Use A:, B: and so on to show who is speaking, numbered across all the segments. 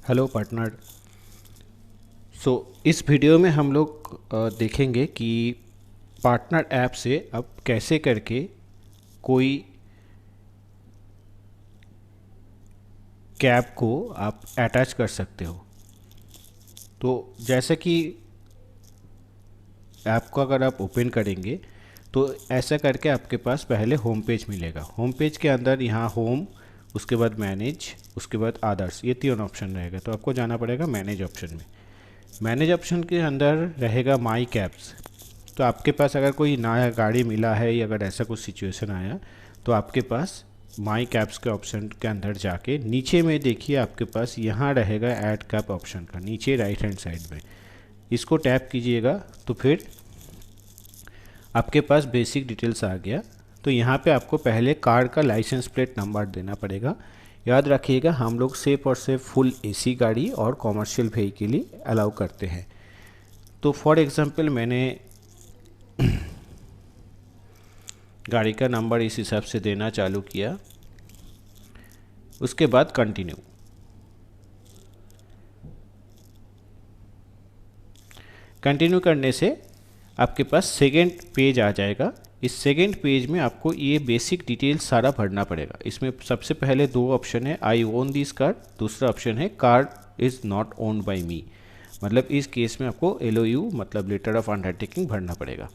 A: Hello partner. इस video में हम लोग देखेंगे कि पार्टनर ऐप से अब कैसे करके कोई कैब को आप अटैच कर सकते हो। तो जैसे कि ऐप को अगर आप ओपन करेंगे तो ऐसा करके आपके पास पहले होम पेज मिलेगा। होम पेज के अंदर यहाँ होम, उसके बाद मैनेज, उसके बाद अदर्स, ये तीन ऑप्शन रहेगा। तो आपको जाना पड़ेगा मैनेज ऑप्शन में। मैनेज ऑप्शन के अंदर रहेगा माई कैब्स। तो आपके पास अगर कोई नया गाड़ी मिला है या अगर ऐसा कुछ सिचुएशन आया तो आपके पास माई कैब्स के ऑप्शन के अंदर जाके नीचे में देखिए आपके पास यहाँ रहेगा ऐड कैब ऑप्शन का, नीचे राइट हैंड साइड में इसको टैप कीजिएगा तो फिर आपके पास बेसिक डिटेल्स आ गया। तो यहाँ पे आपको पहले कार का लाइसेंस प्लेट नंबर देना पड़ेगा। याद रखिएगा हम लोग सिर्फ और सिर्फ फुल एसी गाड़ी और कॉमर्शियल व्हीकल ही अलाउ करते हैं। तो फॉर एग्जांपल मैंने गाड़ी का नंबर इस हिसाब से देना चालू किया, उसके बाद कंटिन्यू। कंटिन्यू करने से आपके पास सेकेंड पेज आ जाएगा। इस सेकेंड पेज में आपको ये बेसिक डिटेल्स सारा भरना पड़ेगा। इसमें सबसे पहले दो ऑप्शन है, आई ओन दिस कार, दूसरा ऑप्शन है car is not owned by me. मतलब इस केस में आपको LOU मतलब लेटर ऑफ अंडरटेकिंग भरना पड़ेगा।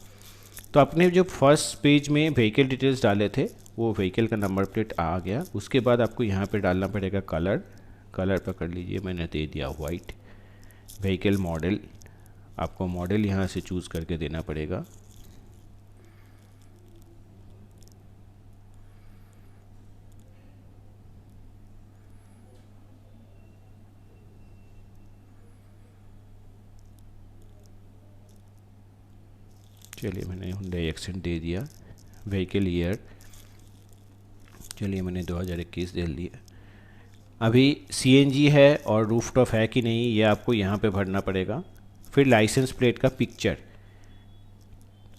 A: तो आपने जो फर्स्ट पेज में व्हीकल डिटेल्स डाले थे वो व्हीकल का नंबर प्लेट आ गया। उसके बाद आपको यहाँ पे डालना पड़ेगा कलर। कलर पकड़ लीजिए, मैंने दे दिया वाइट। व्हीकल मॉडल, आपको मॉडल यहाँ से चूज़ करके देना पड़ेगा। चलिए मैंने हुंडई एक्सेंट दे दिया। व्हीकल ईयर, चलिए मैंने 2021 दे दिया। अभी CNG है और रूफटॉप है कि नहीं ये आपको यहाँ पे भरना पड़ेगा। फिर लाइसेंस प्लेट का पिक्चर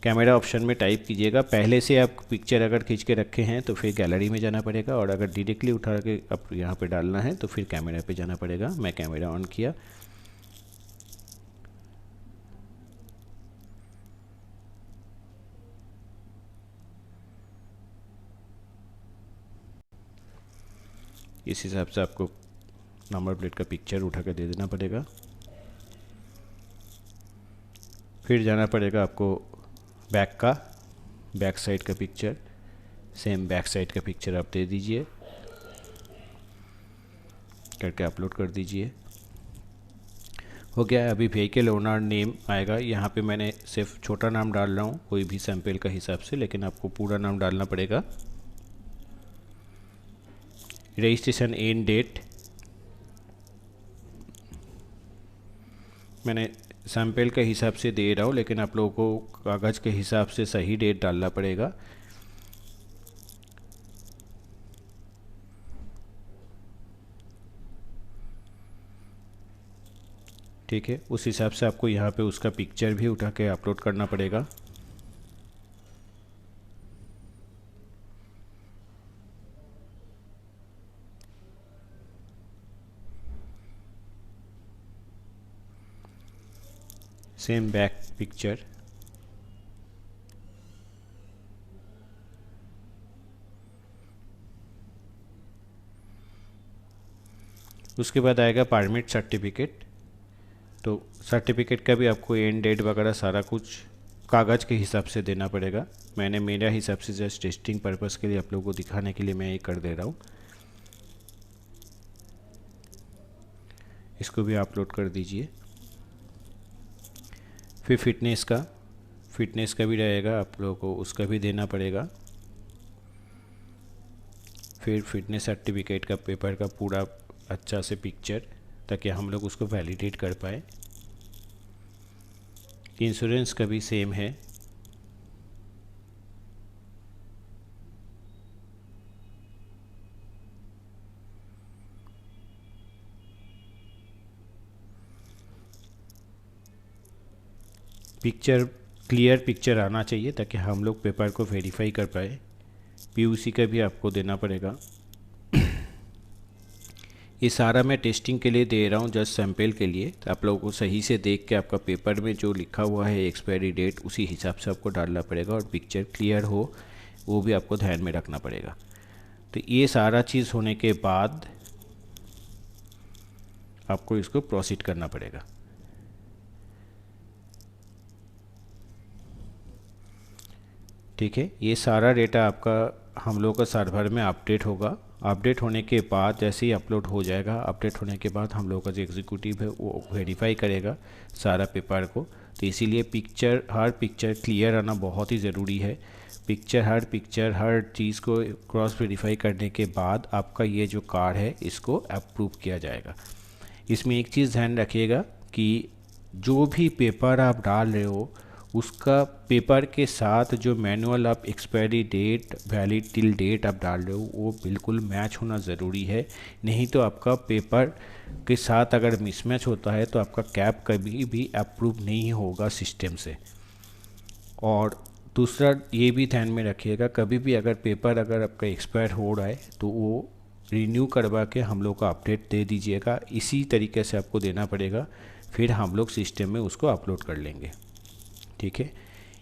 A: कैमरा ऑप्शन में टाइप कीजिएगा। पहले से आप पिक्चर अगर खींच के रखे हैं तो फिर गैलरी में जाना पड़ेगा, और अगर डायरेक्टली उठा के आप यहाँ पे डालना है तो फिर कैमरा पे जाना पड़ेगा। मैं कैमरा ऑन किया। इस हिसाब से आपको नंबर प्लेट का पिक्चर उठा कर दे देना पड़ेगा। फिर जाना पड़ेगा आपको बैक साइड का पिक्चर, सेम बैक साइड का पिक्चर आप दे दीजिए, करके अपलोड कर दीजिए। हो गया। अभी व्हीकल ओनर नेम आएगा। यहाँ पे मैंने सिर्फ छोटा नाम डाल रहा हूँ कोई भी सैंपल का हिसाब से, लेकिन आपको पूरा नाम डालना पड़ेगा। रजिस्ट्रेशन एंड डेट मैंने सैंपल के हिसाब से दे रहा हूँ, लेकिन आप लोगों को कागज़ के हिसाब से सही डेट डालना पड़ेगा। ठीक है, उस हिसाब से आपको यहाँ पे उसका पिक्चर भी उठा के अपलोड करना पड़ेगा। Same back picture. उसके बाद आएगा परमिट सर्टिफिकेट। तो सर्टिफिकेट का भी आपको एंड डेट वगैरह सारा कुछ कागज़ के हिसाब से देना पड़ेगा। मैंने मेरा हिसाब से जस्ट टेस्टिंग पर्पज़ के लिए आप लोगों को दिखाने के लिए मैं ये कर दे रहा हूँ। इसको भी अपलोड कर दीजिए। फिर फिटनेस का भी रहेगा, आप लोगों को उसका भी देना पड़ेगा। फिर फिटनेस सर्टिफिकेट का पेपर का पूरा अच्छा से पिक्चर, ताकि हम लोग उसको वैलिडेट कर पाए। इंश्योरेंस का भी सेम है। पिक्चर क्लियर पिक्चर आना चाहिए ताकि हम लोग पेपर को वेरीफाई कर पाए। PUC का भी आपको देना पड़ेगा। ये सारा मैं टेस्टिंग के लिए दे रहा हूँ, जस्ट सैम्पल के लिए। तो आप लोगों को सही से देख के आपका पेपर में जो लिखा हुआ है एक्सपायरी डेट उसी हिसाब से आपको डालना पड़ेगा, और पिक्चर क्लियर हो वो भी आपको ध्यान में रखना पड़ेगा। तो ये सारा चीज़ होने के बाद आपको इसको प्रोसीड करना पड़ेगा। ठीक है, ये सारा डेटा आपका हम लोग का सर्वर में अपडेट होगा। अपडेट होने के बाद जैसे ही अपलोड हो जाएगा, अपडेट होने के बाद हम लोग का जो एग्जीक्यूटिव है वो वेरीफाई करेगा सारा पेपर को। तो इसीलिए हर पिक्चर क्लियर आना बहुत ही ज़रूरी है। हर चीज़ को क्रॉस वेरीफाई करने के बाद आपका ये जो कार्ड है इसको अप्रूव किया जाएगा। इसमें एक चीज़ ध्यान रखिएगा कि जो भी पेपर आप डाल रहे हो उसका पेपर के साथ जो मैनुअल आप expiry date, valid till date आप डाल रहे हो वो बिल्कुल मैच होना ज़रूरी है। नहीं तो आपका पेपर के साथ अगर मिसमैच होता है तो आपका कैप कभी भी अप्रूव नहीं होगा सिस्टम से। और दूसरा ये भी ध्यान में रखिएगा, कभी भी अगर पेपर अगर आपका एक्सपायर हो रहा है तो वो रिन्यू करवा के हम लोग को अपडेट दे दीजिएगा। इसी तरीके से आपको देना पड़ेगा, फिर हम लोग सिस्टम में उसको अपलोड कर लेंगे। ठीक है,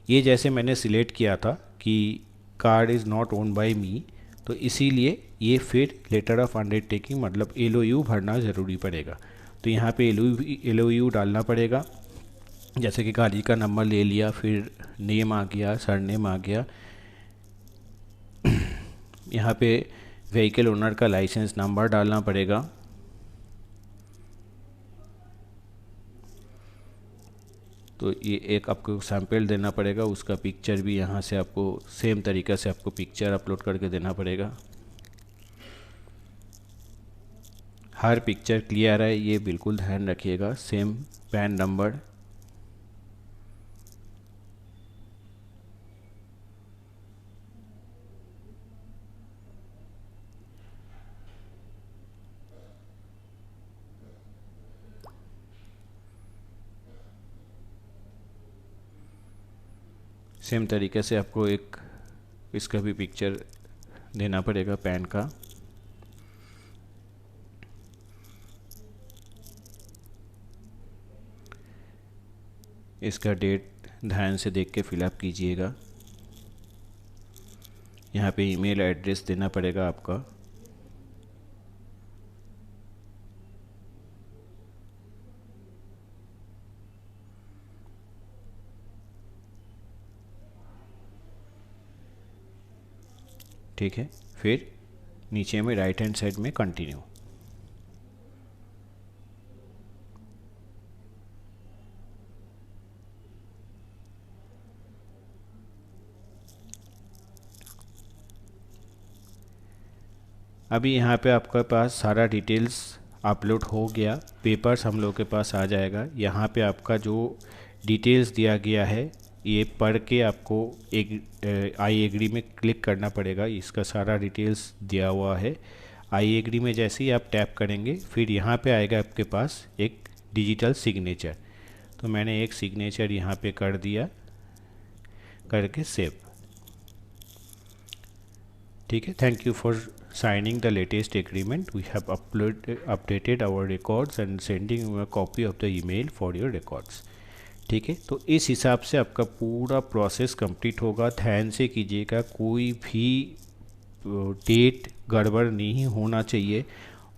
A: ये जैसे मैंने सिलेक्ट किया था कि card is not own by me, तो इसीलिए ये फिर लेटर ऑफ अंडरटेकिंग मतलब LOU भरना ज़रूरी पड़ेगा। तो यहाँ पे LOU डालना पड़ेगा। जैसे कि गाड़ी का नंबर ले लिया, फिर नेम आ गया, सरनेम आ गया। यहाँ पे व्हीकल ओनर का लाइसेंस नंबर डालना पड़ेगा। तो ये एक आपको सैंपल देना पड़ेगा, उसका पिक्चर भी यहाँ से आपको सेम तरीक़े से आपको पिक्चर अपलोड करके देना पड़ेगा। हर पिक्चर क्लियर है ये बिल्कुल ध्यान रखिएगा। सेम पैन नंबर, सेम तरीके से आपको एक इसका भी पिक्चर देना पड़ेगा पैन का। इसका डेट ध्यान से देख के फिलअप कीजिएगा। यहाँ पे ईमेल एड्रेस देना पड़ेगा आपका। ठीक है, फिर नीचे में राइट हैंड साइड में कंटिन्यू। अभी यहाँ पे आपके पास सारा डिटेल्स अपलोड हो गया, पेपर्स हम लोग के पास आ जाएगा। यहाँ पे आपका जो डिटेल्स दिया गया है ये पढ़ के आपको एक आई एग्री में क्लिक करना पड़ेगा। इसका सारा डिटेल्स दिया हुआ है। आई एग्री में जैसे ही आप टैप करेंगे फिर यहाँ पे आएगा आपके पास एक डिजिटल सिग्नेचर। तो मैंने एक सिग्नेचर यहाँ पे कर दिया, करके सेव। ठीक है, thank you for signing the latest agreement. We have updated our records and sending you a copy of the email for your records. ठीक है, तो इस हिसाब से आपका पूरा प्रोसेस कंप्लीट होगा। ध्यान से कीजिएगा, कोई भी डेट गड़बड़ नहीं होना चाहिए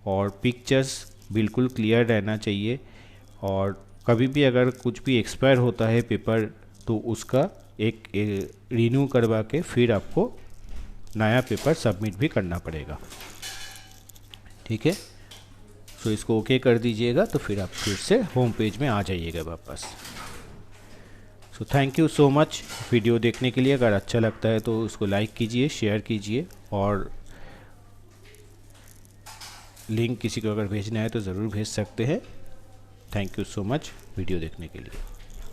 A: और पिक्चर्स बिल्कुल क्लियर रहना चाहिए। और कभी भी अगर कुछ भी एक्सपायर होता है पेपर तो उसका एक रिन्यू करवा के फिर आपको नया पेपर सबमिट भी करना पड़ेगा। ठीक है, तो इसको ओके कर दीजिएगा तो फिर आप फिर से होम पेज में आ जाइएगा वापस। So thank you so much video देखने के लिए। अगर अच्छा लगता है तो उसको लाइक कीजिए, शेयर कीजिए, और लिंक किसी को अगर भेजना है तो ज़रूर भेज सकते हैं। Thank you so much video देखने के लिए।